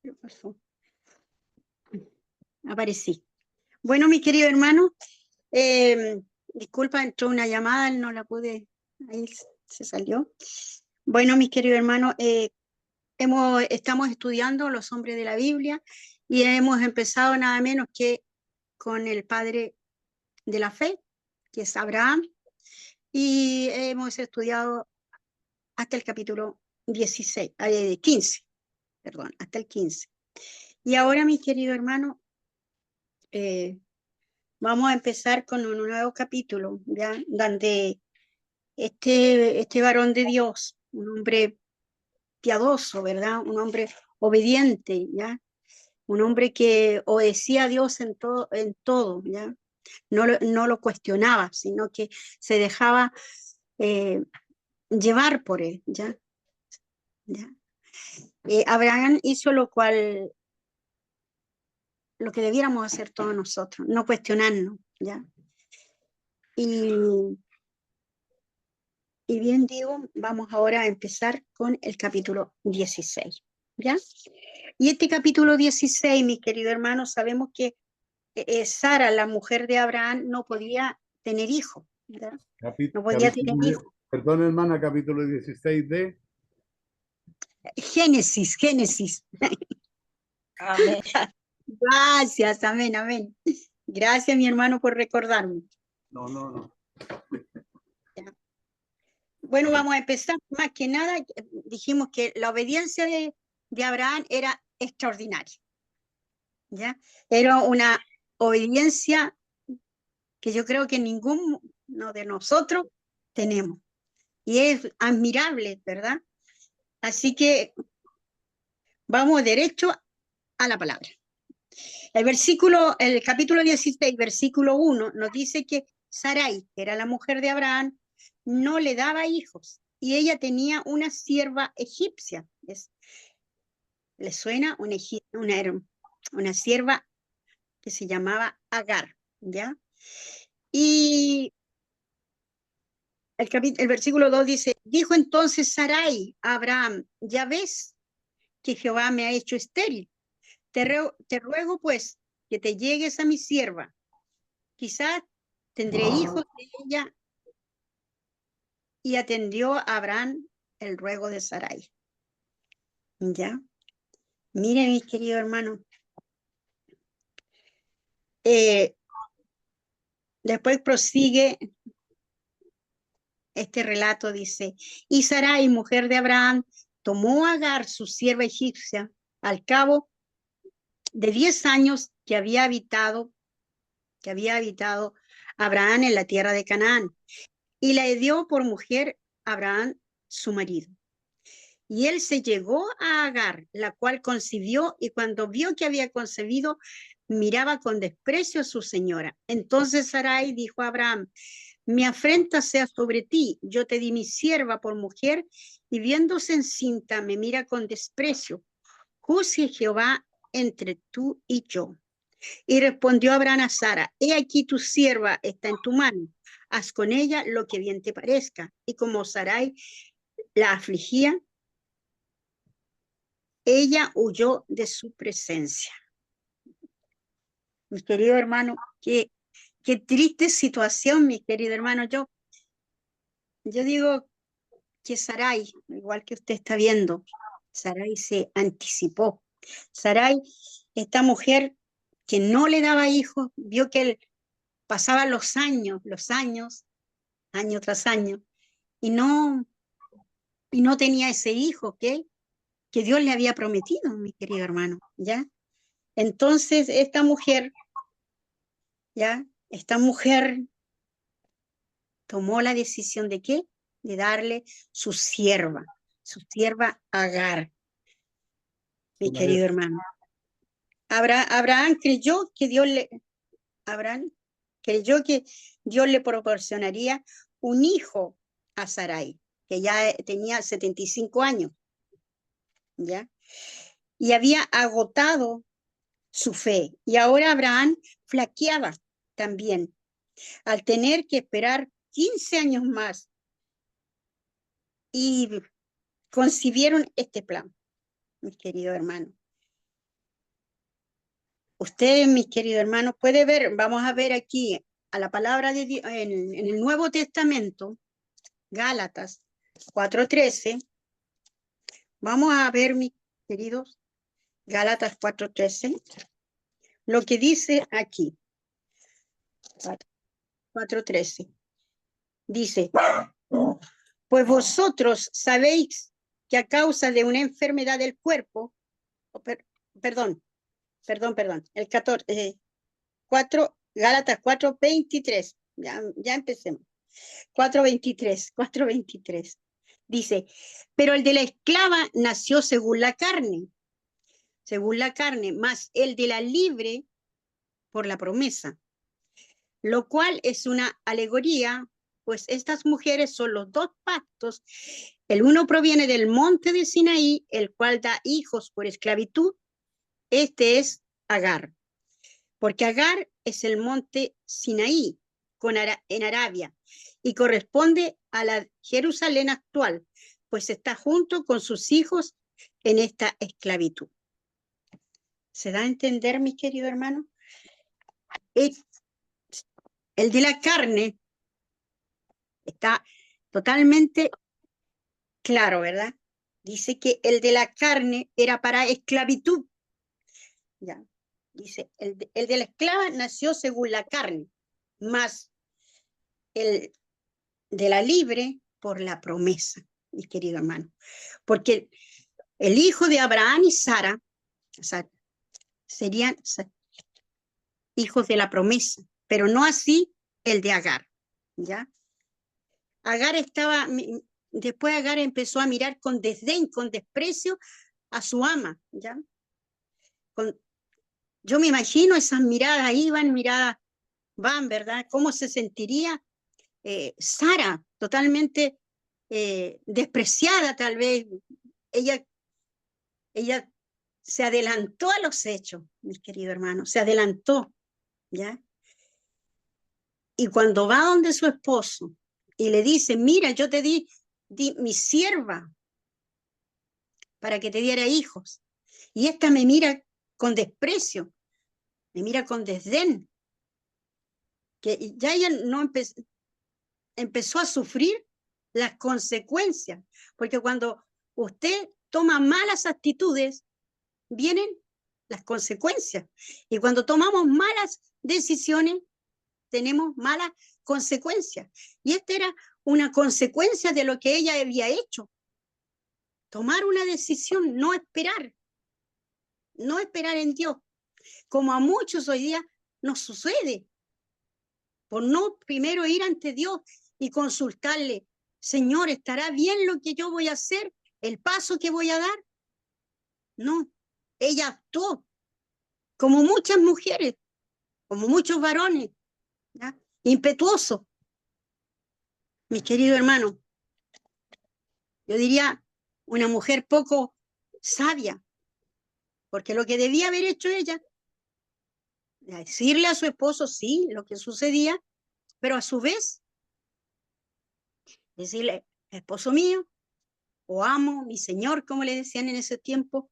¿Qué pasó? Aparecí. Bueno, mi querido hermano, disculpa, entró una llamada, no la pude, ahí se salió. Bueno, mis queridos hermanos, estamos estudiando los hombres de la Biblia y hemos empezado nada menos que con el padre de la fe, que es Abraham, y hemos estudiado hasta el capítulo 16, 15, perdón, hasta el 15. Y ahora, mis queridos hermanos, vamos a empezar con un nuevo capítulo, ¿ya? Donde este varón de Dios, un hombre piadoso, ¿verdad? Un hombre obediente, ¿ya? Un hombre que obedecía a Dios en todo, ¿ya? No lo cuestionaba, sino que se dejaba llevar por él, ¿ya? ¿Ya? Abraham hizo lo que debiéramos hacer todos nosotros, no cuestionarnos, ¿ya? Y bien digo, vamos ahora a empezar con el capítulo 16, ¿ya? Y este capítulo 16, mis queridos hermanos, sabemos que Sara, la mujer de Abraham, no podía tener hijos, ¿verdad? No podía tener hijos. Perdón, hermana, capítulo 16 de... Génesis. Amén. Gracias, amén, amén. Gracias, mi hermano, por recordarme. No. Bueno, vamos a empezar. Más que nada, dijimos que la obediencia de Abraham era extraordinaria, ¿ya? Era una obediencia que yo creo que ninguno de nosotros tenemos. Y es admirable, ¿verdad? Así que vamos derecho a la palabra. El capítulo 16, versículo 1, nos dice que Sarai, que era la mujer de Abraham, no le daba hijos y ella tenía una sierva egipcia. ¿Le suena? Una sierva que se llamaba Agar, ¿ya? Y el versículo 2 dice, dijo entonces Sarai a Abraham, ya ves que Jehová me ha hecho estéril. Te ruego pues que te llegues a mi sierva. Quizás tendré hijos de ella. Y atendió a Abraham el ruego de Sarai. ¿Ya? Miren, mis queridos hermanos. Después prosigue este relato, dice, y Sarai, mujer de Abraham, tomó a Agar, su sierva egipcia, al cabo de 10 años que había habitado Abraham en la tierra de Canaán, y la dio por mujer a Abraham, su marido. Y él se llegó a Agar, la cual concibió, y cuando vio que había concebido, miraba con desprecio a su señora. Entonces Sarai dijo a Abraham, mi afrenta sea sobre ti, yo te di mi sierva por mujer, y viéndose encinta me mira con desprecio. Juzgue Jehová entre tú y yo. Y respondió Abraham a Sara, he aquí tu sierva está en tu mano, haz con ella lo que bien te parezca. Y como Sarai la afligía, ella huyó de su presencia. Mi querido hermano, qué triste situación, mi querido hermano. Yo digo que Sarai, igual que usted está viendo, Sarai se anticipó. Sarai, esta mujer que no le daba hijos, vio que él pasaba los años, año tras año, y no tenía ese hijo que Dios le había prometido, mi querido hermano, ¿ya? Entonces, esta mujer tomó la decisión de ¿qué? De darle su sierva Agar, mi querido hermano. Abraham creyó que Dios le proporcionaría un hijo a Sarai, que ya tenía 75 años, ¿ya? Y había agotado su fe. Y ahora Abraham flaqueaba también, al tener que esperar 15 años más. Y concibieron este plan, mis queridos hermanos. Usted, mis queridos hermanos, puede ver, vamos a ver aquí a la palabra de Dios en el Nuevo Testamento, Gálatas 4:13. Vamos a ver, mis queridos, Gálatas 4:13, lo que dice aquí. 4:13. Dice, pues vosotros sabéis que a causa de una enfermedad del cuerpo, perdón, el 14, 4, Gálatas 4:23, ya empecemos. 4:23. Dice, pero el de la esclava nació según la carne, más el de la libre por la promesa, lo cual es una alegoría, pues estas mujeres son los dos pactos. El uno proviene del monte de Sinaí, el cual da hijos por esclavitud. Este es Agar, porque Agar es el monte Sinaí en Arabia y corresponde a la Jerusalén actual, pues está junto con sus hijos en esta esclavitud. ¿Se da a entender, mis queridos hermanos? El de la carne está totalmente claro, ¿verdad? Dice que el de la carne era para esclavitud. Ya. Dice, el de la esclava nació según la carne, más el de la libre por la promesa, mi querido hermano. Porque el hijo de Abraham y Sara, o sea, serían hijos de la promesa, pero no así el de Agar, ¿ya? Agar estaba, después Agar empezó a mirar con desdén, con desprecio a su ama, ¿ya? Yo me imagino esas miradas iban, miradas van, ¿verdad? ¿Cómo se sentiría Sara? Totalmente despreciada tal vez. Ella se adelantó a los hechos, mis queridos hermanos, se adelantó, ¿ya? Y cuando va donde su esposo y le dice, mira, yo te di mi sierva para que te diera hijos, y esta me mira con desprecio, me mira con desdén, que ya ella no empezó a sufrir las consecuencias, porque cuando usted toma malas actitudes, vienen las consecuencias, y cuando tomamos malas decisiones, tenemos malas consecuencias, y esta era una consecuencia de lo que ella había hecho, tomar una decisión, no esperar en Dios, como a muchos hoy día nos sucede, por no primero ir ante Dios y consultarle, Señor, ¿estará bien lo que yo voy a hacer? ¿El paso que voy a dar? No, ella actuó como muchas mujeres, como muchos varones, ¿ya? Impetuoso. Mis queridos hermanos, yo diría una mujer poco sabia, porque lo que debía haber hecho ella, decirle a su esposo, sí, lo que sucedía, pero a su vez, decirle, esposo mío, o amo, mi Señor, como le decían en ese tiempo,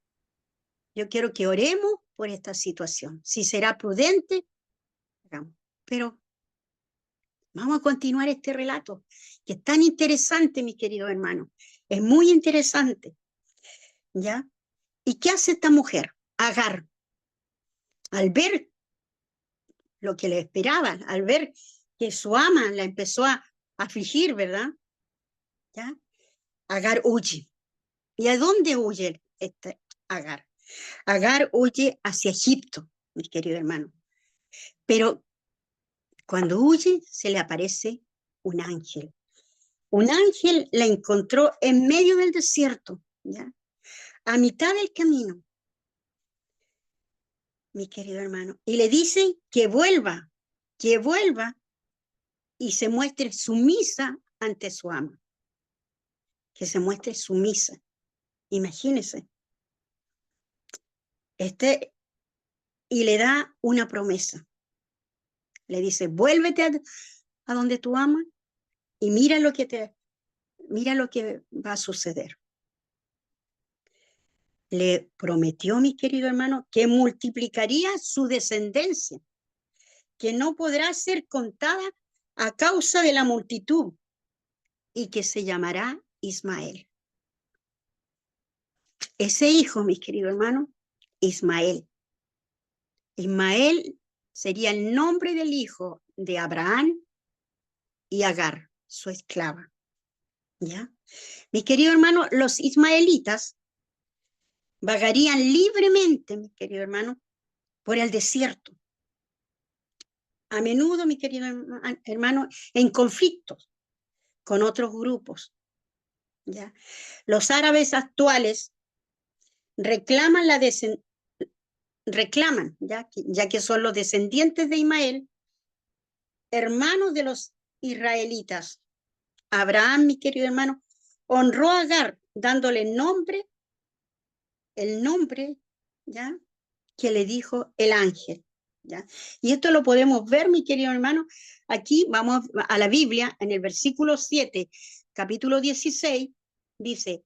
yo quiero que oremos por esta situación. Si será prudente, hagamos. Pero vamos a continuar este relato, que es tan interesante, mis queridos hermanos. Es muy interesante, ¿ya? ¿Y qué hace esta mujer? Agar, al ver lo que le esperaba, al ver que su ama la empezó a afligir, ¿verdad? ¿Ya? Agar huye. ¿Y a dónde huye Agar? Agar huye hacia Egipto, mis queridos hermanos. Pero cuando huye, se le aparece un ángel. Un ángel la encontró en medio del desierto, ¿ya? A mitad del camino, mi querido hermano, y le dice que vuelva y se muestre sumisa ante su ama. Que se muestre sumisa. Imagínense. Y le da una promesa. Le dice, vuélvete a donde tu ama y mira lo que va a suceder. le prometió, mi querido hermano, que multiplicaría su descendencia, que no podrá ser contada a causa de la multitud, y que se llamará Ismael. Ese hijo, mis queridos hermanos, Ismael. Ismael sería el nombre del hijo de Abraham y Agar, su esclava. ¿Ya? Mis queridos hermanos, los ismaelitas vagarían libremente, mis queridos hermanos, por el desierto. A menudo, mis queridos hermanos, en conflictos con otros grupos. ¿Ya? Los árabes actuales reclaman ya que son los descendientes de Ismael, hermanos de los israelitas. Abraham, mi querido hermano, honró a Agar dándole el nombre, ¿ya?, que le dijo el ángel, ¿ya? Y esto lo podemos ver, mi querido hermano, aquí vamos a la Biblia, en el versículo 7, capítulo 16, dice: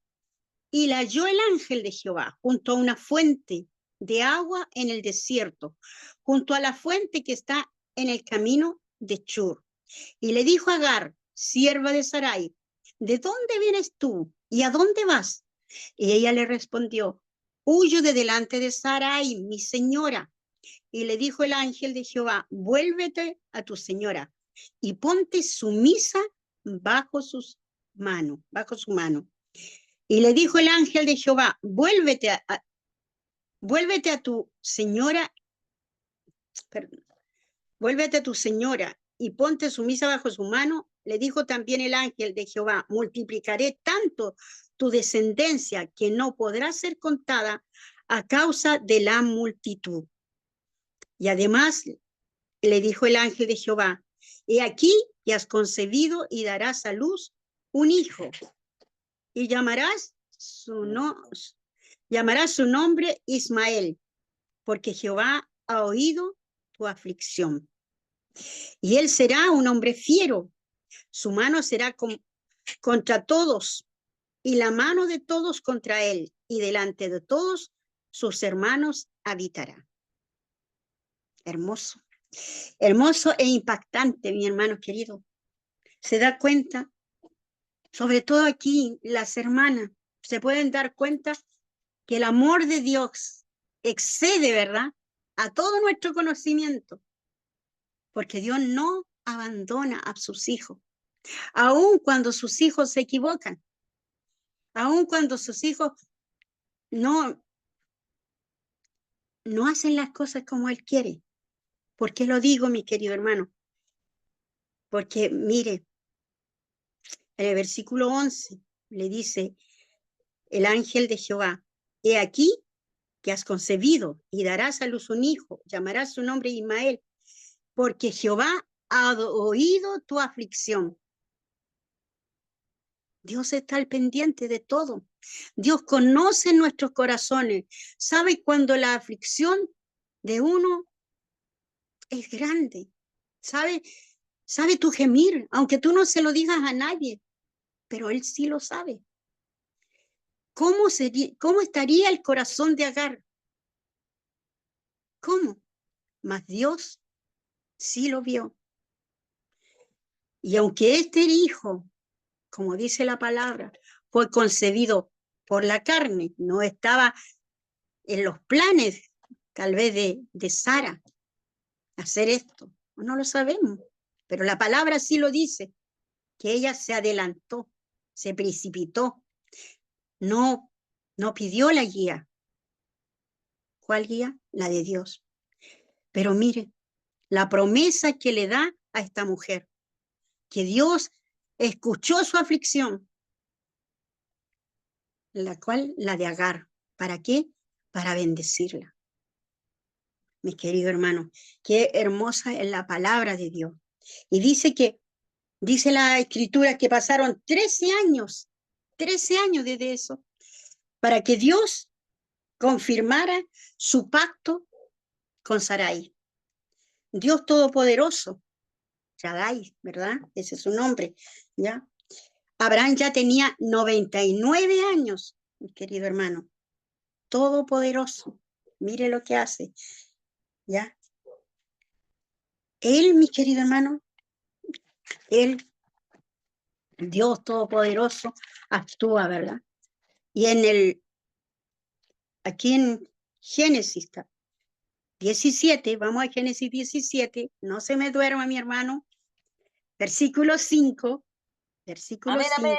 y la halló el ángel de Jehová junto a una fuente de agua en el desierto, junto a la fuente que está en el camino de Chur. Y le dijo a Agar, sierva de Sarai: ¿de dónde vienes tú y a dónde vas? Y ella le respondió: huyo de delante de Sarai, mi señora. Y le dijo el ángel de Jehová: vuélvete a tu señora y ponte sumisa bajo su mano. Y le dijo el ángel de Jehová: vuélvete a tu señora, vuélvete a tu señora y ponte sumisa bajo su mano. Le dijo también el ángel de Jehová: multiplicaré tanto tu descendencia que no podrá ser contada a causa de la multitud. Y además le dijo el ángel de Jehová: he aquí que has concebido y darás a luz un hijo, y llamarás su nombre Ismael, porque Jehová ha oído tu aflicción. Y él será un hombre fiero, su mano será contra todos, y la mano de todos contra él, y delante de todos sus hermanos habitará. Hermoso, hermoso e impactante, mi hermano querido. ¿Se da cuenta? Sobre todo aquí, las hermanas se pueden dar cuenta que el amor de Dios excede, ¿verdad?, a todo nuestro conocimiento, porque Dios no abandona a sus hijos, aun cuando sus hijos se equivocan, aun cuando sus hijos no hacen las cosas como Él quiere. ¿Por qué lo digo, mi querido hermano? Porque, mire, en el versículo 11 le dice el ángel de Jehová: he aquí que has concebido y darás a luz un hijo, llamarás su nombre Ismael, porque Jehová ha oído tu aflicción. Dios está al pendiente de todo. Dios conoce nuestros corazones, sabe cuando la aflicción de uno es grande, sabe tu gemir, aunque tú no se lo digas a nadie, pero Él sí lo sabe. ¿Cómo estaría el corazón de Agar? ¿Cómo? Mas Dios sí lo vio. Y aunque este hijo, como dice la palabra, fue concebido por la carne, no estaba en los planes tal vez de Sara hacer esto, no lo sabemos, pero la palabra sí lo dice, que ella se adelantó, se precipitó, no pidió la guía. ¿Cuál guía? La de Dios. Pero mire, la promesa que le da a esta mujer, que Dios escuchó su aflicción, la de Agar. ¿Para qué? Para bendecirla. Mis queridos hermanos, qué hermosa es la palabra de Dios. Y dice la escritura que pasaron 13 años desde eso, para que Dios confirmara su pacto con Sarai. Dios Todopoderoso, Shaddai, ¿verdad? Ese es su nombre, ¿ya? Abraham ya tenía 99 años, mi querido hermano. Todopoderoso. Mire lo que hace. ¿Ya? Él, mi querido hermano, Él, Dios Todopoderoso, actúa, ¿verdad? Y aquí en Génesis 17, vamos a Génesis 17, no se me duerma mi hermano, versículo 5, versículo Amén, amén.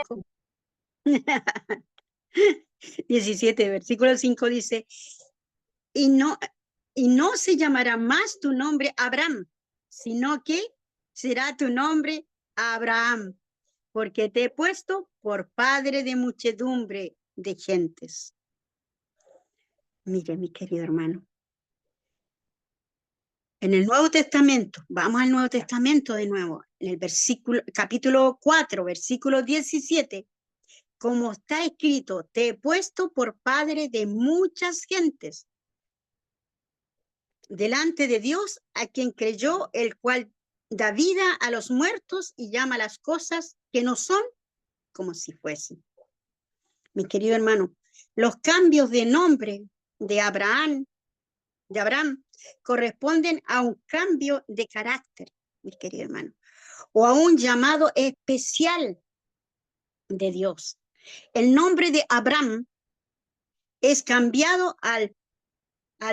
5, 17, versículo 5 dice, y no se llamará más tu nombre Abraham, sino que será tu nombre Abraham, porque te he puesto por padre de muchedumbre de gentes. Mire, mi querido hermano, en el Nuevo Testamento, vamos al Nuevo Testamento de nuevo, en el capítulo 4, versículo 17, como está escrito, te he puesto por padre de muchas gentes, delante de Dios, a quien creyó, el cual da vida a los muertos y llama las cosas que no son como si fuesen. Mi querido hermano, los cambios de nombre de Abraham corresponden a un cambio de carácter, mi querido hermano, o a un llamado especial de Dios. El nombre de Abraham es cambiado al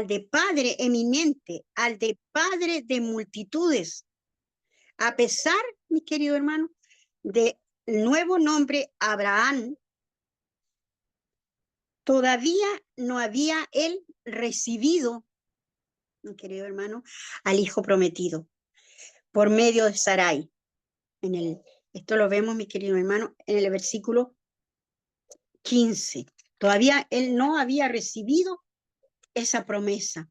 de padre eminente, al de padre de multitudes. A pesar, mi querido hermano, del nuevo nombre Abraham, todavía no había él recibido, mi querido hermano, al hijo prometido por medio de Sarai. Esto lo vemos, mi querido hermano, en el versículo 15. Todavía él no había recibido esa promesa.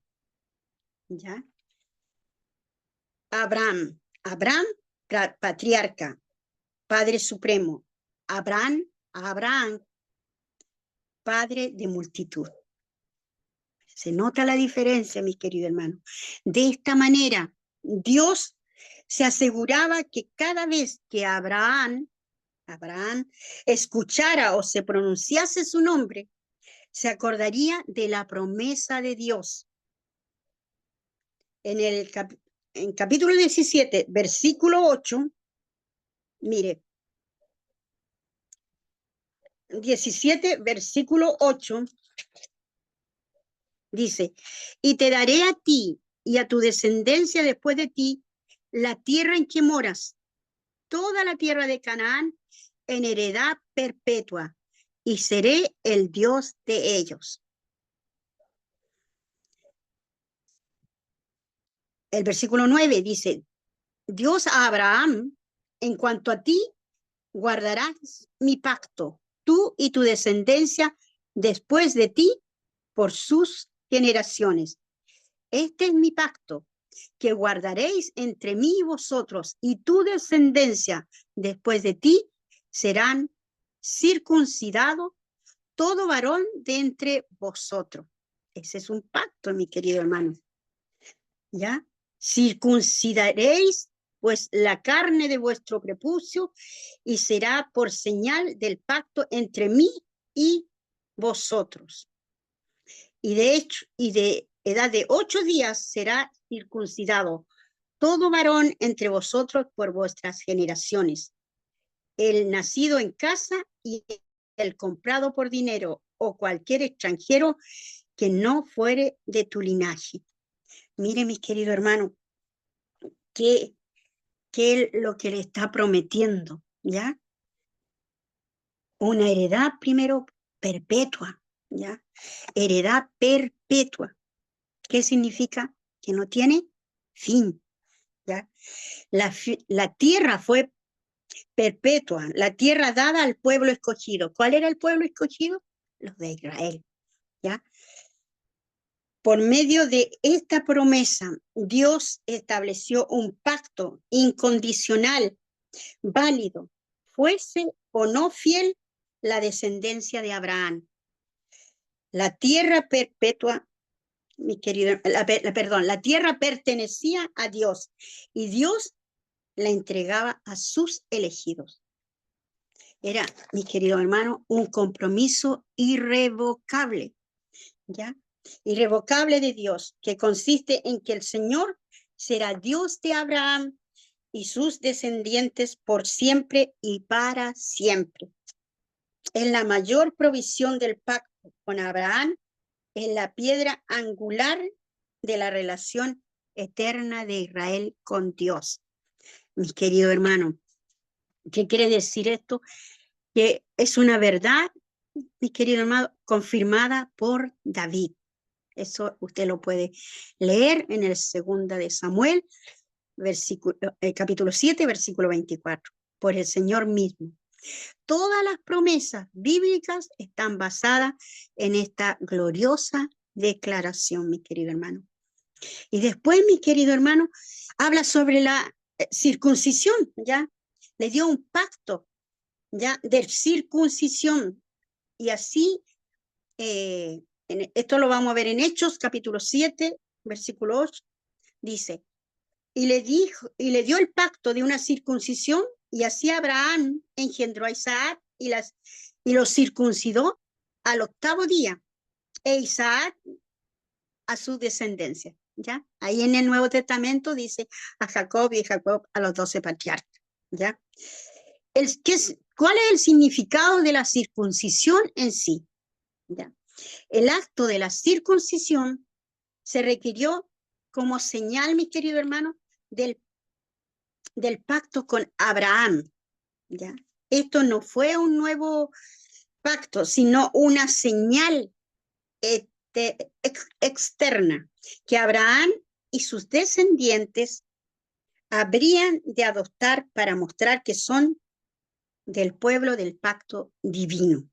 ¿Ya? Abraham, patriarca, Padre Supremo. Abraham, Padre de multitud. Se nota la diferencia, mi querido hermano. De esta manera, Dios se aseguraba que cada vez que Abraham escuchara o se pronunciase su nombre, se acordaría de la promesa de Dios. En capítulo 17, versículo 8, mire, 17, versículo 8, dice, y te daré a ti y a tu descendencia después de ti la tierra en que moras, toda la tierra de Canaán, en heredad perpetua, y seré el Dios de ellos. El versículo 9 dice, Dios a Abraham, en cuanto a ti, guardarás mi pacto, tú y tu descendencia después de ti, por sus generaciones. Este es mi pacto, que guardaréis entre mí y vosotros, y tu descendencia después de ti serán circuncidados todo varón de entre vosotros. Ese es un pacto, mi querido hermano. ¿Ya? Circuncidaréis pues la carne de vuestro prepucio y será por señal del pacto entre mí y vosotros. Y de edad de 8 días será circuncidado todo varón entre vosotros por vuestras generaciones, el nacido en casa y el comprado por dinero o cualquier extranjero que no fuere de tu linaje. Mire, mi querido hermano, que es lo que le está prometiendo, ¿ya? Una heredad primero perpetua, ¿ya? Heredad perpetua. ¿Qué significa? Que no tiene fin, ¿ya? La tierra fue perpetua, la tierra dada al pueblo escogido. ¿Cuál era el pueblo escogido? Los de Israel, ¿ya? Por medio de esta promesa, Dios estableció un pacto incondicional, válido, fuese o no fiel la descendencia de Abraham. La tierra perpetua, mi querido, la tierra pertenecía a Dios y Dios la entregaba a sus elegidos. Era, mi querido hermano, un compromiso irrevocable. ¿ya? Irrevocable de Dios, que consiste en que el Señor será Dios de Abraham y sus descendientes por siempre y para siempre. Es la mayor provisión del pacto con Abraham, es la piedra angular de la relación eterna de Israel con Dios. Mis queridos hermanos, ¿qué quiere decir esto? Que es una verdad, mi querido hermano, confirmada por David. Eso usted lo puede leer en el 2 de Samuel, capítulo 7, versículo 24, por el Señor mismo. Todas las promesas bíblicas están basadas en esta gloriosa declaración, mi querido hermano. Y después, mi querido hermano, habla sobre la circuncisión, ¿ya? Le dio un pacto, ¿ya? De circuncisión. Y así, esto lo vamos a ver en Hechos, capítulo 7, versículo 8, dice, y le dio el pacto de una circuncisión, y así Abraham engendró a Isaac y lo circuncidó al 8º día, e Isaac a su descendencia, ¿ya? Ahí en el Nuevo Testamento dice a Jacob y Jacob a los 12 patriarcas, ¿ya? ¿Cuál es el significado de la circuncisión en sí? ¿Ya? El acto de la circuncisión se requirió como señal, mi querido hermano, del pacto con Abraham, ¿ya? Esto no fue un nuevo pacto, sino una señal externa que Abraham y sus descendientes habrían de adoptar para mostrar que son del pueblo del pacto divino.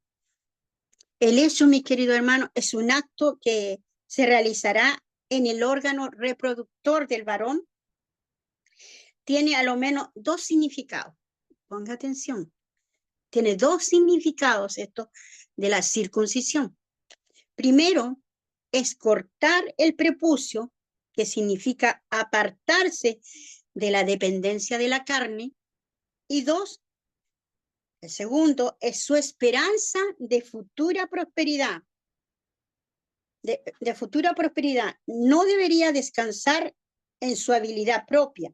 El hecho, mi querido hermano, es un acto que se realizará en el órgano reproductor del varón. Tiene a lo menos 2 significados. Ponga atención. Tiene 2 significados esto de la circuncisión. Primero, es cortar el prepucio, que significa apartarse de la dependencia de la carne. Y 2, el segundo, es su esperanza de futura prosperidad. De futura prosperidad. No debería descansar en su habilidad propia.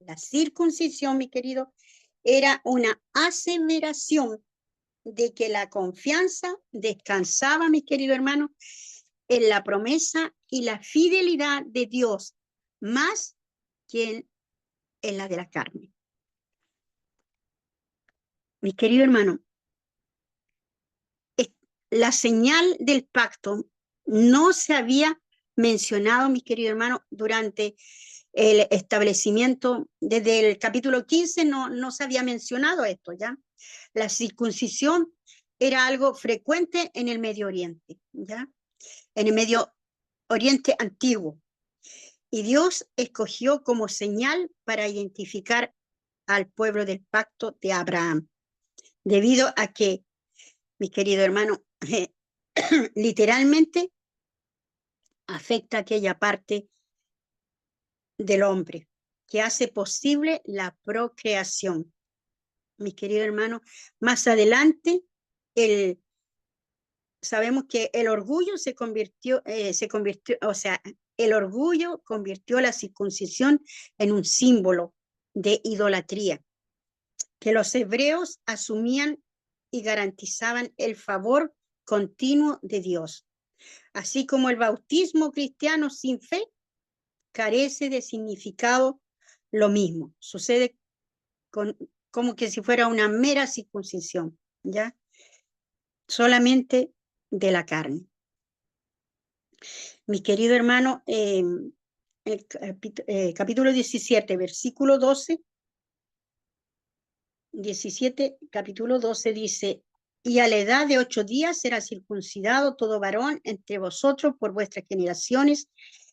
La circuncisión, mi querido, era una aseveración de que la confianza descansaba, mi querido hermano, en la promesa y la fidelidad de Dios, más que en la de la carne. Mi querido hermano, la señal del pacto no se había mencionado, mi querido hermano, durante el establecimiento, desde el capítulo 15 no se había mencionado esto, ¿ya? La circuncisión era algo frecuente en el Medio Oriente, ¿ya? En el Medio Oriente antiguo. Y Dios escogió como señal para identificar al pueblo del pacto de Abraham, debido a que, mi querido hermano, literalmente afecta a aquella parte del hombre que hace posible la procreación. Mi querido hermano, más adelante sabemos que el orgullo el orgullo convirtió la circuncisión en un símbolo de idolatría, que los hebreos asumían y garantizaban el favor continuo de Dios. Así como el bautismo cristiano sin fe carece de significado, lo mismo. Sucede como que si fuera una mera circuncisión, ¿ya? Solamente de la carne. Mi querido hermano, el capítulo 17, versículo 12, 17, capítulo 12 dice, y a la edad de 8 días será circuncidado todo varón entre vosotros por vuestras generaciones,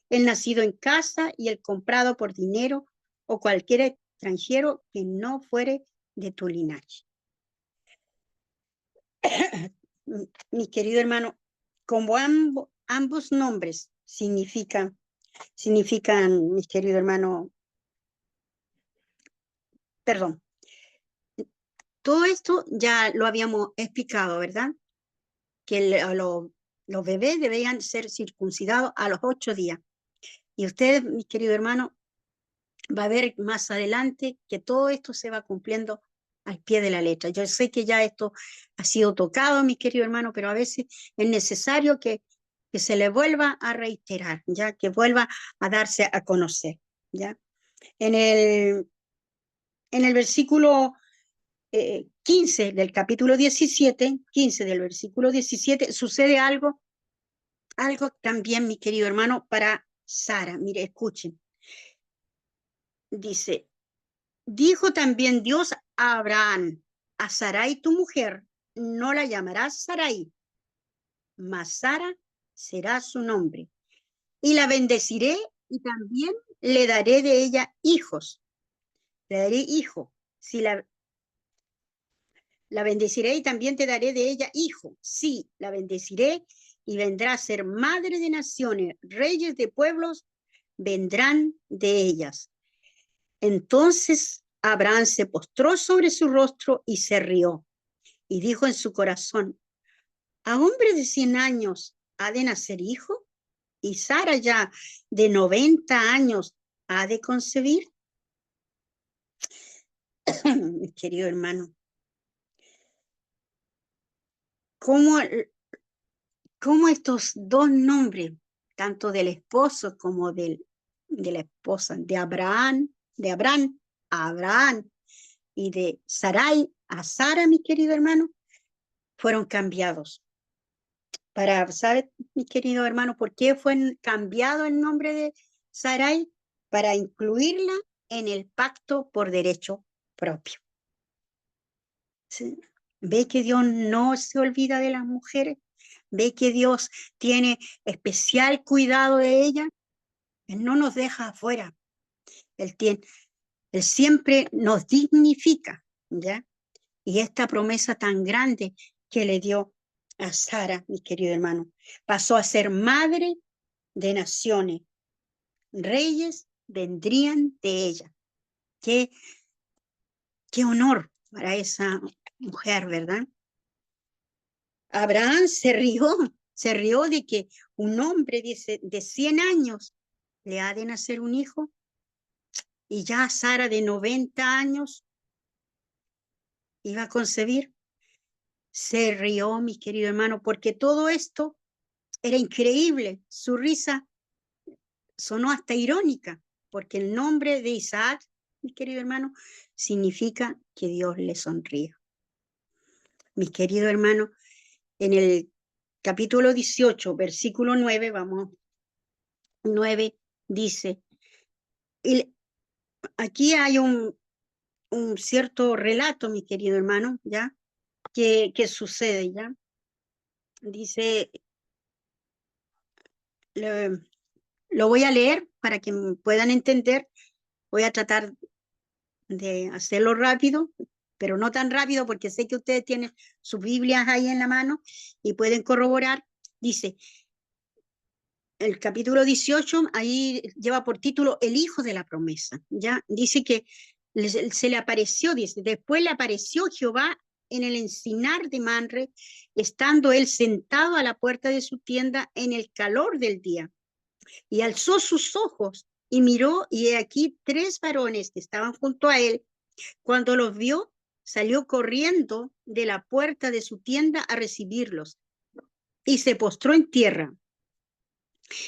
el nacido en casa y el comprado por dinero o cualquier extranjero que no fuere de tu linaje. Mi querido hermano, como ambos nombres significan, mis queridos hermanos, perdón, todo esto ya lo habíamos explicado, ¿verdad? Que Los bebés debían ser circuncidados a los 8 días. Y usted, mi querido hermano, va a ver más adelante que todo esto se va cumpliendo al pie de la letra. Yo sé que ya esto ha sido tocado, mi querido hermano, pero a veces es necesario que se le vuelva a reiterar, ya que vuelva a darse a conocer, ya. En el versículo 15 del capítulo 17, 15 del versículo 17, sucede algo también, mi querido hermano, para Sara. Mire, escuchen. Dice, dijo también Dios a Abraham, a Sarai tu mujer, no la llamarás Sarai, mas Sara será su nombre. Y la bendeciré y también le daré de ella hijos. Le daré hijo. Si la bendeciré y también te daré de ella hijo. Sí, la bendeciré y vendrá a ser madre de naciones, reyes de pueblos vendrán de ellas. Entonces Abraham se postró sobre su rostro y se rió. Y dijo en su corazón, ¿a hombre de 100 años ha de nacer hijo? ¿Y Sara ya de 90 años ha de concebir? Mi querido hermano, ¿cómo estos dos nombres, tanto del esposo como de la esposa, de Abraham a Abraham y de Sarai a Sara, mi querido hermano, fueron cambiados? ¿Sabes, mi querido hermano, por qué fue cambiado el nombre de Sarai? Para incluirla en el pacto por derecho propio. ¿Sí? ¿Ve que Dios no se olvida de las mujeres? ¿Ve que Dios tiene especial cuidado de ellas? Él no nos deja afuera. Él siempre nos dignifica, ¿ya? Y esta promesa tan grande que le dio a Sara, mi querido hermano, pasó a ser madre de naciones. Reyes vendrían de ella. Qué honor para esa mujer, ¿verdad? Abraham se rió de que un hombre de 100 años le ha de nacer un hijo, y ya Sara de 90 años iba a concebir. Se rió, mi querido hermano, porque todo esto era increíble. Su risa sonó hasta irónica, porque el nombre de Isaac, mi querido hermano, significa que Dios le sonríe. Mi querido hermano, en el capítulo 18, versículo 9, 9, dice, y aquí hay un cierto relato, mi querido hermano, ¿ya? Que sucede, ¿ya? Dice, lo voy a leer para que puedan entender. Voy a tratar de hacerlo rápido, pero no tan rápido porque sé que ustedes tienen sus Biblias ahí en la mano y pueden corroborar. Dice, el capítulo 18, ahí lleva por título El Hijo de la Promesa, ¿ya? Dice que se le apareció, dice, después le apareció Jehová en el encinar de Manre, estando él sentado a la puerta de su tienda en el calor del día. Y alzó sus ojos y miró, y he aquí 3 varones que estaban junto a él. Cuando los vio, salió corriendo de la puerta de su tienda a recibirlos y se postró en tierra.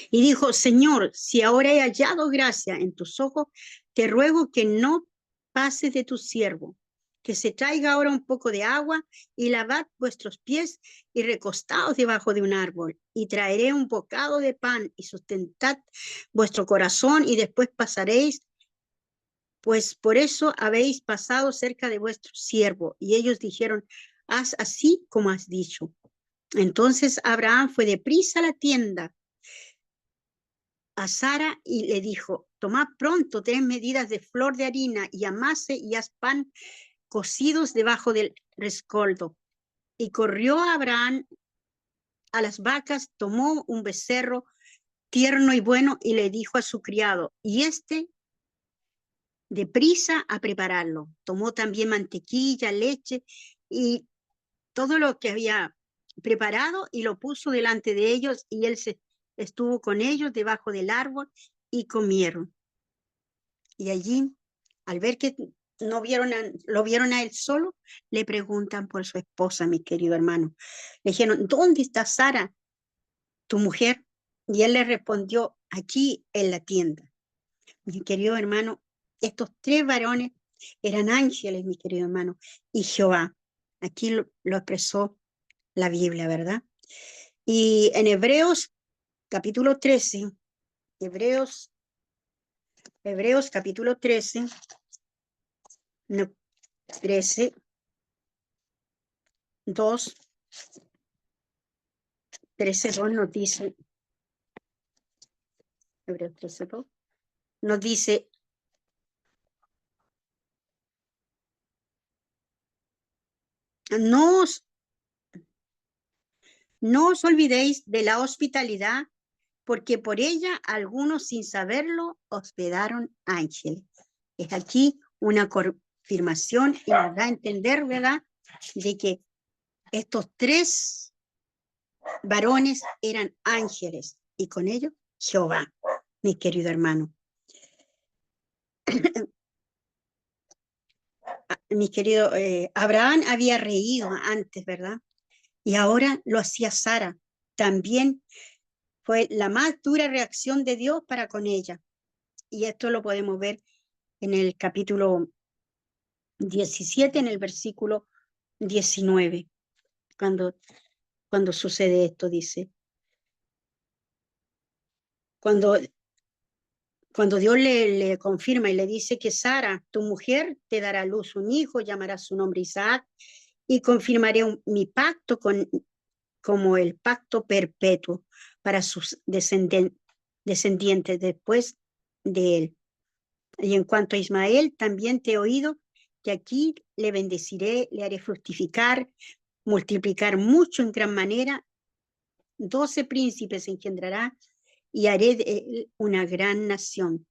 Y dijo, Señor, si ahora he hallado gracia en tus ojos, te ruego que no pases de tu siervo, que se traiga ahora un poco de agua y lavad vuestros pies y recostaos debajo de un árbol, y traeré un bocado de pan y sustentad vuestro corazón y después pasaréis, pues por eso habéis pasado cerca de vuestro siervo. Y ellos dijeron, haz así como has dicho. Entonces Abraham fue deprisa a la tienda a Sara y le dijo, tomad pronto 3 medidas de flor de harina y amase y haz pan cocidos debajo del rescoldo. Y corrió Abraham a las vacas, tomó un becerro tierno y bueno y le dijo a su criado, y deprisa a prepararlo. Tomó también mantequilla, leche y todo lo que había preparado y lo puso delante de ellos, y él estuvo con ellos debajo del árbol y comieron. Y allí, al ver que lo vieron a él solo, le preguntan por su esposa, mi querido hermano. Le dijeron, ¿dónde está Sara, tu mujer? Y él le respondió, aquí en la tienda. Mi querido hermano, estos 3 varones eran ángeles, mi querido hermano, y Jehová. Aquí lo expresó la Biblia, ¿verdad? Y en Hebreos capítulo 13, Hebreos capítulo 13, no, 13, 2, 13:2 nos dice, Hebreos 13:2, nos dice, no os olvidéis de la hospitalidad, porque por ella algunos sin saberlo hospedaron ángeles. Es aquí una confirmación y nos da a entender, ¿verdad?, de que estos 3 varones eran ángeles y con ellos Jehová, mi querido hermano. Mi querido Abraham había reído antes, ¿verdad? Y ahora lo hacía Sara. También fue la más dura reacción de Dios para con ella. Y esto lo podemos ver en el capítulo 17, en el versículo 19, cuando sucede esto, dice. Cuando Dios le confirma y le dice que Sara, tu mujer, te dará a luz un hijo, llamará su nombre Isaac, y confirmaré mi pacto como el pacto perpetuo para sus descendientes después de él. Y en cuanto a Ismael, también te he oído que aquí le bendeciré, le haré fructificar, multiplicar mucho en gran manera, 12 príncipes engendrará y haré de él una gran nación.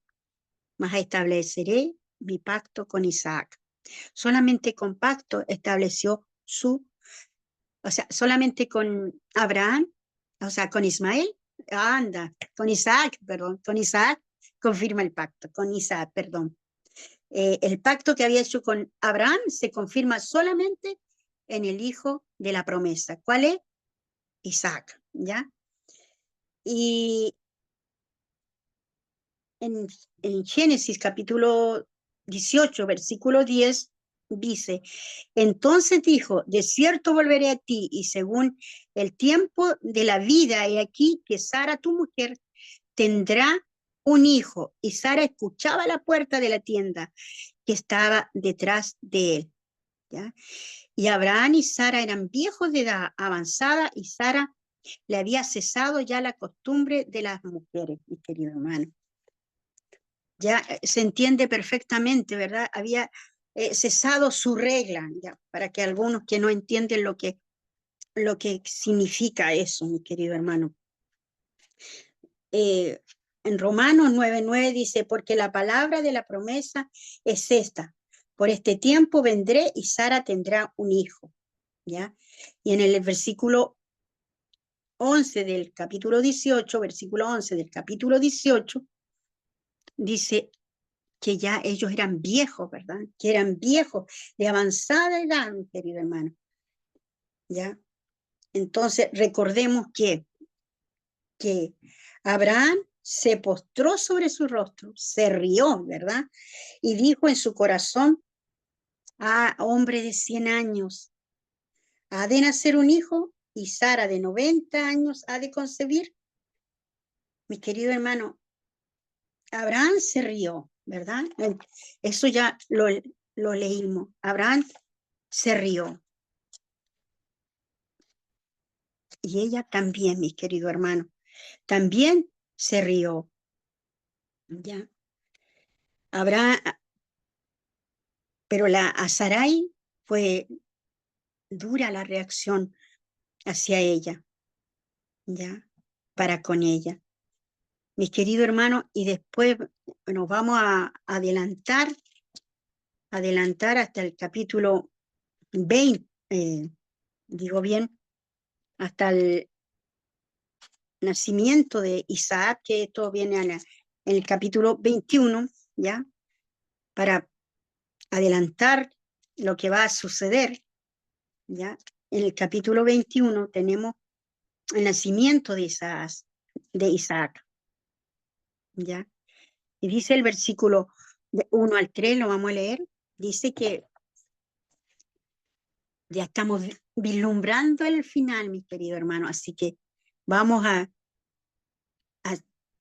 Mas estableceré mi pacto con Isaac. Solamente con pacto estableció solamente con Abraham, o sea, con Ismael, con Isaac confirma el pacto, con Isaac, perdón. El pacto que había hecho con Abraham se confirma solamente en el hijo de la promesa. ¿Cuál es? Isaac, ¿ya? Y en Génesis capítulo 18, versículo 10, dice, entonces dijo, de cierto volveré a ti, y según el tiempo de la vida, he aquí que Sara, tu mujer, tendrá un hijo. Y Sara escuchaba la puerta de la tienda que estaba detrás de él, ¿ya? Y Abraham y Sara eran viejos de edad avanzada, y Sara le había cesado ya la costumbre de las mujeres, mi querido hermano. Ya se entiende perfectamente, ¿verdad? Había cesado su regla, ya, para que algunos que no entienden lo que significa eso, mi querido hermano. En Romanos 9:9 dice, porque la palabra de la promesa es esta, por este tiempo vendré y Sara tendrá un hijo, ¿ya? Y en el versículo 11 del capítulo 18, versículo 11 del capítulo 18, dice que ya ellos eran viejos, ¿verdad? Que eran viejos de avanzada edad, mi querido hermano, ¿ya? Entonces, recordemos que Abraham se postró sobre su rostro, se rió, ¿verdad? Y dijo en su corazón, hombre de 100 años, ¿ha de nacer un hijo? Y Sara de 90 años ha de concebir. Mi querido hermano, Abraham se rió, ¿verdad? Eso ya lo leímos. Abraham se rió. Y ella también, mi querido hermano, también se rió. ¿Ya? Abraham, pero a Sarai fue dura la reacción hacia ella, ¿ya? Para con ella. Mis queridos hermanos, y después nos vamos a adelantar hasta el capítulo 20, digo bien, hasta el nacimiento de Isaac, que esto viene en el capítulo 21, ¿ya? Para adelantar lo que va a suceder, ¿ya? En el capítulo 21 tenemos el nacimiento de Isaac, ¿ya? Y dice el versículo de 1 al 3, lo vamos a leer, dice que ya estamos vislumbrando el final, mis queridos hermanos, así que vamos a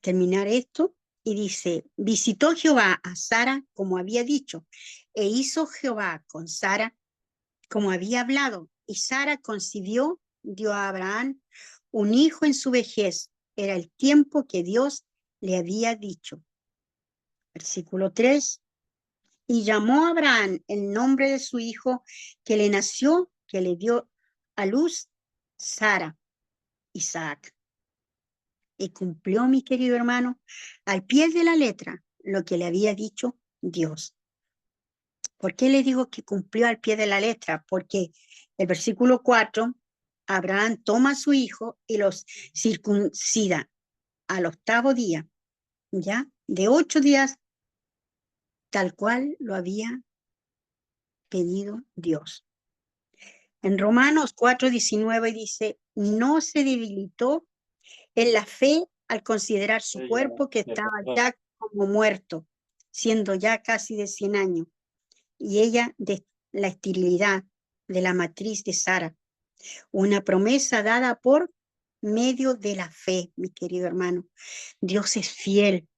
terminar esto. Y dice, visitó Jehová a Sara como había dicho, e hizo Jehová con Sara como había hablado, y Sara concibió, dio a Abraham un hijo en su vejez, era el tiempo que Dios le había dicho. Versículo 3, y llamó a Abraham el nombre de su hijo que le nació, que le dio a luz, Sara, Isaac. Y cumplió, mi querido hermano, al pie de la letra lo que le había dicho Dios. ¿Por qué le digo que cumplió al pie de la letra? Porque el versículo 4, Abraham toma a su hijo y los circuncida al 8º día, ¿ya? De 8 días, tal cual lo había pedido Dios. En Romanos 4:19 dice, no se debilitó en la fe al considerar su cuerpo que estaba ya como muerto, siendo ya casi de 100 años, y ella de la esterilidad de la matriz de Sara, una promesa dada por medio de la fe, mi querido hermano. Dios es fiel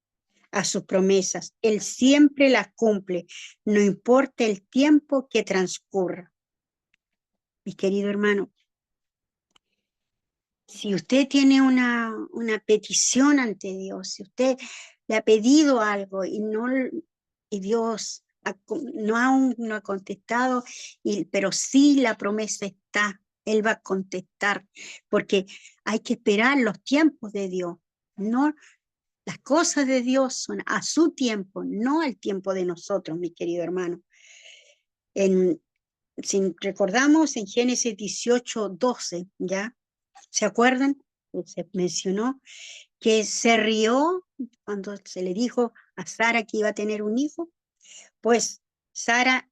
a sus promesas, Él siempre las cumple, no importa el tiempo que transcurra. Mi querido hermano, si usted tiene una petición ante Dios, si usted le ha pedido algo y Dios no ha contestado, pero sí la promesa está, Él va a contestar, porque hay que esperar los tiempos de Dios. No, las cosas de Dios son a su tiempo, no al tiempo de nosotros, mi querido hermano. Si recordamos en Génesis 18:12, ¿ya? ¿Se acuerdan? Se mencionó que se rió cuando se le dijo a Sara que iba a tener un hijo. Pues Sara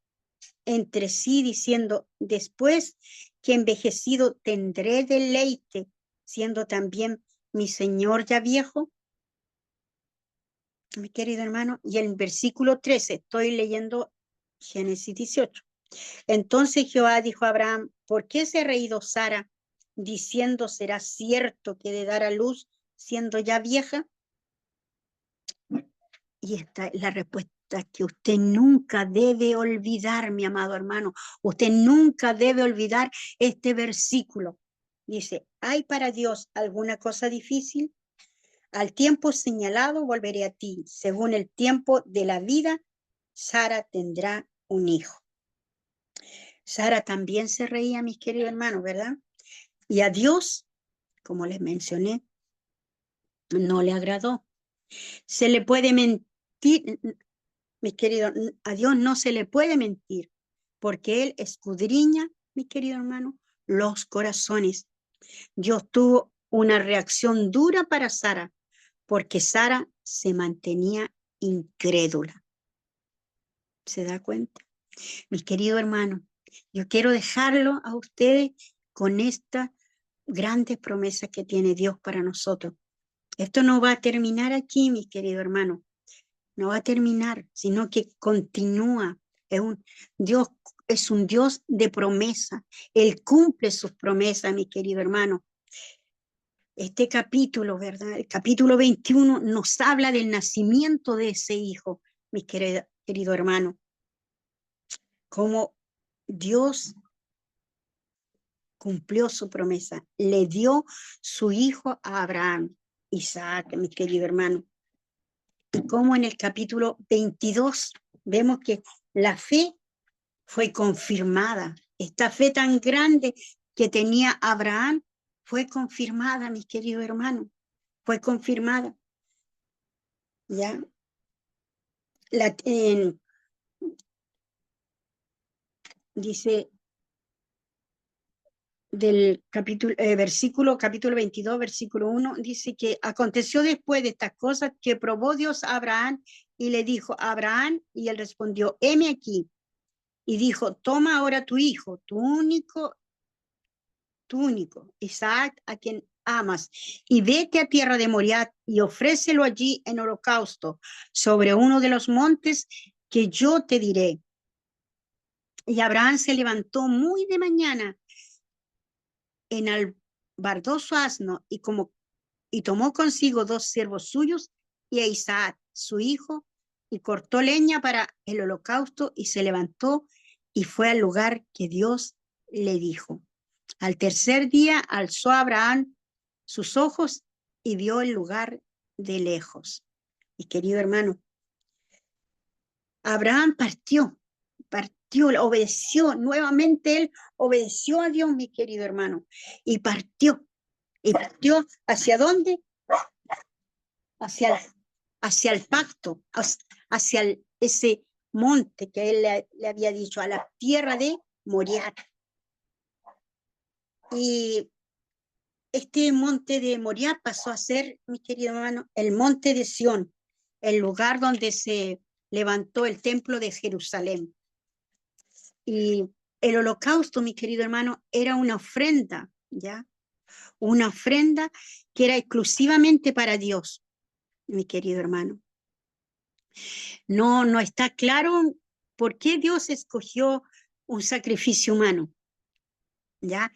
entre sí diciendo, después que envejecido tendré deleite, siendo también mi señor ya viejo. Mi querido hermano, y en versículo 13, estoy leyendo Génesis 18. Entonces Jehová dijo a Abraham, ¿por qué se ha reído Sara, diciendo, será cierto que de dar a luz siendo ya vieja? Y esta es la respuesta que usted nunca debe olvidar, mi amado hermano. Usted nunca debe olvidar este versículo. Dice, ¿hay para Dios alguna cosa difícil? Al tiempo señalado volveré a ti. Según el tiempo de la vida, Sara tendrá un hijo. Sara también se reía, mis queridos hermanos, ¿verdad? Y a Dios, como les mencioné, no le agradó. Se le puede mentir, mis queridos, a Dios no se le puede mentir, porque Él escudriña, mis queridos hermanos, los corazones. Dios tuvo una reacción dura para Sara, porque Sara se mantenía incrédula. ¿Se da cuenta? Mis queridos hermanos, yo quiero dejarlo a ustedes con estas grandes promesas que tiene Dios para nosotros. Esto no va a terminar aquí, mis queridos hermanos. No va a terminar, sino que continúa. Dios es un Dios de promesa. Él cumple sus promesas, mi querido hermano. Este capítulo, ¿verdad? El capítulo 21 nos habla del nacimiento de ese hijo, mi querido hermano. Cómo Dios cumplió su promesa. Le dio su hijo a Abraham, Isaac, mi querido hermano. Y como en el capítulo 22 vemos que la fe fue confirmada. Esta fe tan grande que tenía Abraham fue confirmada, mis queridos hermanos. Fue confirmada. ¿Ya? Dice del capítulo, capítulo 22, versículo 1, dice que aconteció después de estas cosas que probó Dios a Abraham y le dijo, Abraham, y él respondió, heme aquí. Y dijo, toma ahora tu hijo, tu único, Isaac, a quien amas, y vete a tierra de Moriah y ofrécelo allí en holocausto sobre uno de los montes que yo te diré. Y Abraham se levantó muy de mañana, enalbardó su asno y tomó consigo 2 siervos suyos y a Isaac, su hijo, y cortó leña para el holocausto y se levantó y fue al lugar que Dios le dijo. Al tercer día alzó Abraham sus ojos y vio el lugar de lejos. Y querido hermano, Abraham partió, obedeció, nuevamente él obedeció a Dios, mi querido hermano, y partió. ¿Y partió hacia dónde? Hacia el pacto, hacia ese monte que él le había dicho, a la tierra de Moriah. Y este monte de Moriah pasó a ser, mi querido hermano, el monte de Sión, el lugar donde se levantó el templo de Jerusalén. Y el holocausto, mi querido hermano, era una ofrenda, ¿ya? Una ofrenda que era exclusivamente para Dios, mi querido hermano. No está claro por qué Dios escogió un sacrificio humano, ¿ya?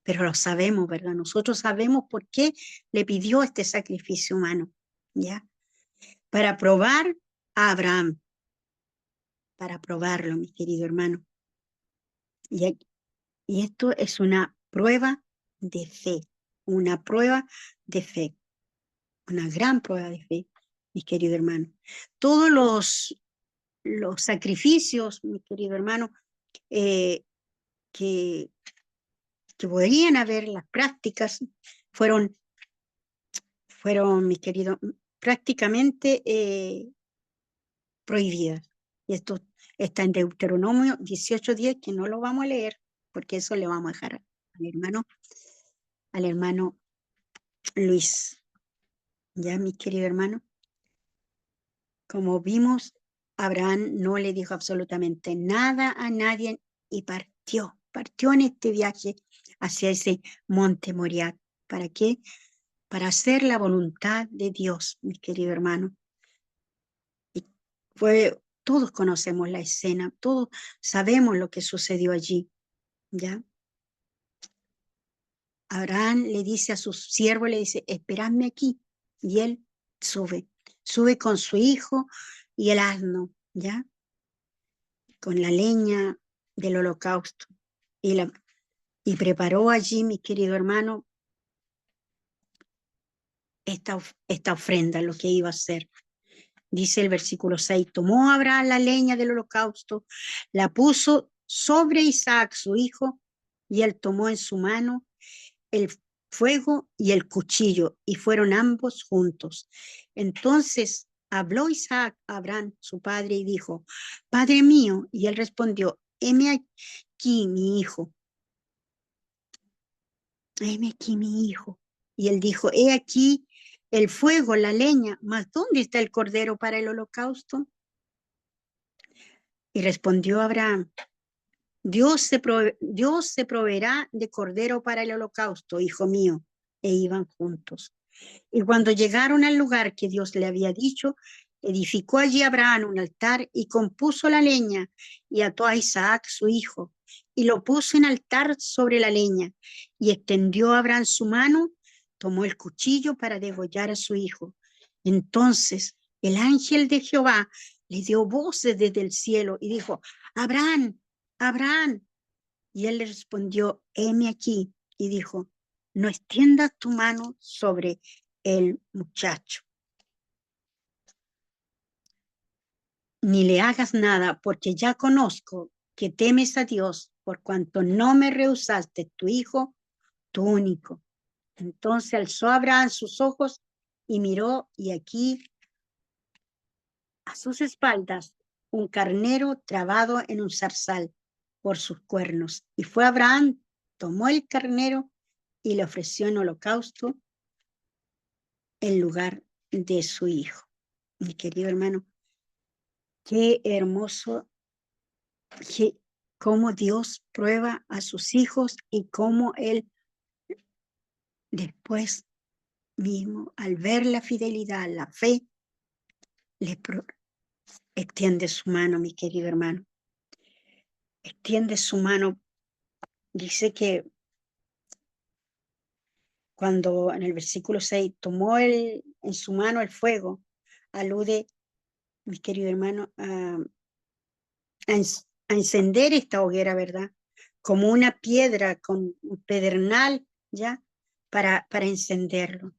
Pero lo sabemos, ¿verdad? Nosotros sabemos por qué le pidió este sacrificio humano, ¿ya? Para probar a Abraham, para probarlo, mi querido hermano. Y esto es una prueba de fe, una prueba de fe, una gran prueba de fe, mi querido hermano. Todos los sacrificios, mi querido hermano, que podrían haber, las prácticas, fueron mis queridos, prácticamente prohibidas. Y esto está en Deuteronomio 18:10, que no lo vamos a leer, porque eso le vamos a dejar al hermano Luis. Ya, mi querido hermano, como vimos, Abraham no le dijo absolutamente nada a nadie y partió en este viaje hacia ese monte Moriah. ¿Para qué? Para hacer la voluntad de Dios, mi querido hermano. Y todos conocemos la escena, todos sabemos lo que sucedió allí, ¿ya? Abraham le dice a su siervo, le dice, esperadme aquí. Y él sube con su hijo y el asno, ¿ya? Con la leña del holocausto. Y preparó allí, mi querido hermano, esta ofrenda, lo que iba a hacer. Dice el versículo 6, tomó Abraham la leña del holocausto, la puso sobre Isaac, su hijo, y él tomó en su mano el fuego y el cuchillo, y fueron ambos juntos. Entonces habló Isaac a Abraham, su padre, y dijo, Padre mío, y él respondió, heme aquí, mi hijo. Heme aquí, mi hijo. Y él dijo, he aquí el fuego, la leña, mas ¿dónde está el cordero para el holocausto? Y respondió Abraham, Dios se proveerá de cordero para el holocausto, hijo mío. E iban juntos. Y cuando llegaron al lugar que Dios le había dicho, edificó allí Abraham un altar y compuso la leña y ató a Isaac su hijo y lo puso en altar sobre la leña y extendió Abraham su mano, tomó el cuchillo para degollar a su hijo. Entonces el ángel de Jehová le dio voces desde el cielo y dijo, Abraham, Abraham. Y él le respondió, heme aquí. Y dijo, no extiendas tu mano sobre el muchacho, ni le hagas nada, porque ya conozco que temes a Dios, por cuanto no me rehusaste tu hijo, tu único. Entonces alzó Abraham sus ojos y miró, y aquí a sus espaldas un carnero trabado en un zarzal por sus cuernos. Y fue Abraham tomó el carnero y le ofreció en holocausto en lugar de su hijo. Mi querido hermano, qué hermoso, cómo Dios prueba a sus hijos y cómo Él después mismo, al ver la fidelidad, la fe, le extiende su mano, mi querido hermano. Extiende su mano. Dice que cuando en el versículo 6 tomó en su mano el fuego, alude, mi querido hermano, a encender esta hoguera, ¿verdad? Como una piedra con un pedernal, ¿ya? Para encenderlo.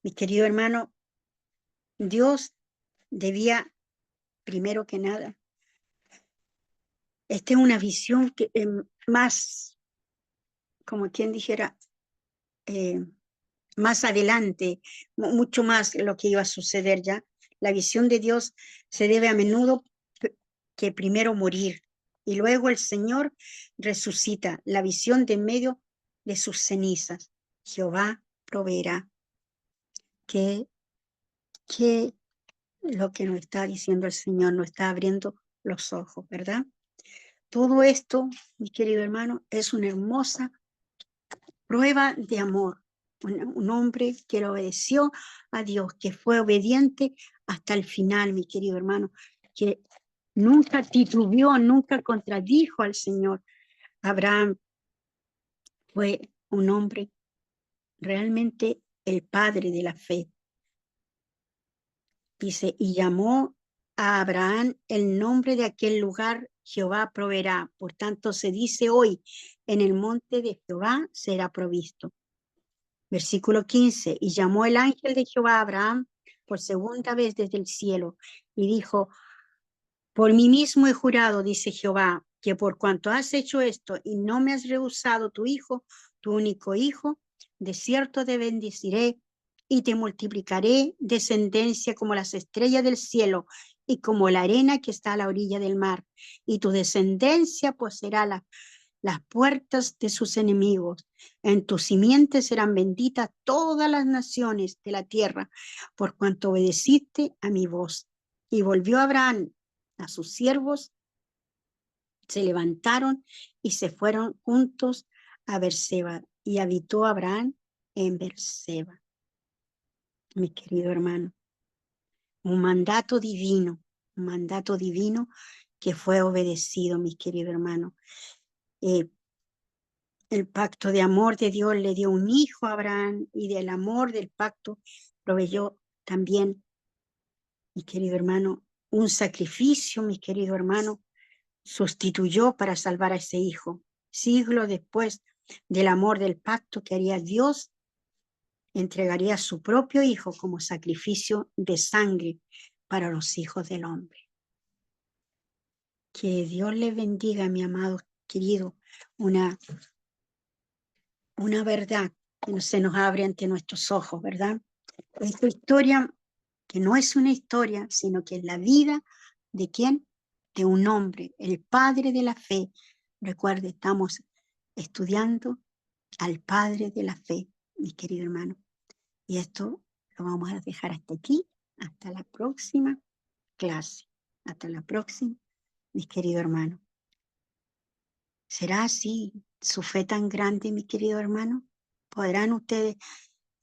Mi querido hermano, Dios debía, primero que nada, esta es una visión que más, como quien dijera, más adelante, mucho más lo que iba a suceder ya. La visión de Dios se debe a menudo que primero morir y luego el Señor resucita la visión de en medio de sus cenizas. Jehová proveerá. Que lo que nos está diciendo el Señor, nos está abriendo los ojos, ¿verdad? Todo esto, mi querido hermano, es una hermosa prueba de amor. Un hombre que le obedeció a Dios, que fue obediente hasta el final, mi querido hermano, que nunca titubeó, nunca contradijo al Señor. Abraham fue un hombre realmente el padre de la fe. Dice, y llamó a Abraham el nombre de aquel lugar, Jehová proveerá. Por tanto, se dice hoy, en el monte de Jehová será provisto. Versículo 15, y llamó el ángel de Jehová a Abraham por segunda vez desde el cielo, y dijo, por mí mismo he jurado, dice Jehová, que por cuanto has hecho esto y no me has rehusado tu hijo, tu único hijo, de cierto te bendeciré y te multiplicaré descendencia como las estrellas del cielo y como la arena que está a la orilla del mar, y tu descendencia poseerá las puertas de sus enemigos. En tu simiente serán benditas todas las naciones de la tierra, por cuanto obedeciste a mi voz. Y volvió Abraham a sus siervos, se levantaron y se fueron juntos a Berseba, y habitó Abraham en Berseba. Mi querido hermano, un mandato divino que fue obedecido, mi querido hermano. El pacto de amor de Dios le dio un hijo a Abraham, y del amor del pacto proveyó también, mi querido hermano, un sacrificio, mi querido hermano, sustituyó para salvar a ese hijo. Siglos después del amor del pacto que haría Dios, entregaría a su propio hijo como sacrificio de sangre para los hijos del hombre. Que Dios le bendiga, mi amado querido, una verdad que se nos abre ante nuestros ojos, ¿verdad? Esta historia, que no es una historia, sino que es la vida de ¿quién? De un hombre, el padre de la fe. Recuerde, estamos estudiando al padre de la fe, mi querido hermano. Y esto lo vamos a dejar hasta aquí, hasta la próxima clase. Hasta la próxima, mis queridos hermanos. ¿Será así su fe tan grande, mi querido hermano? ¿Podremos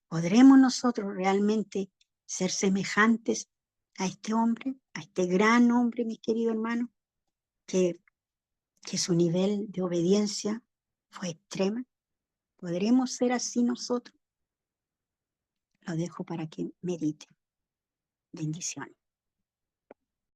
nosotros realmente ser semejantes a este hombre, a este gran hombre, mi querido hermano, que su nivel de obediencia fue extrema? ¿Podremos ser así nosotros? Lo dejo para que mediten. Bendiciones.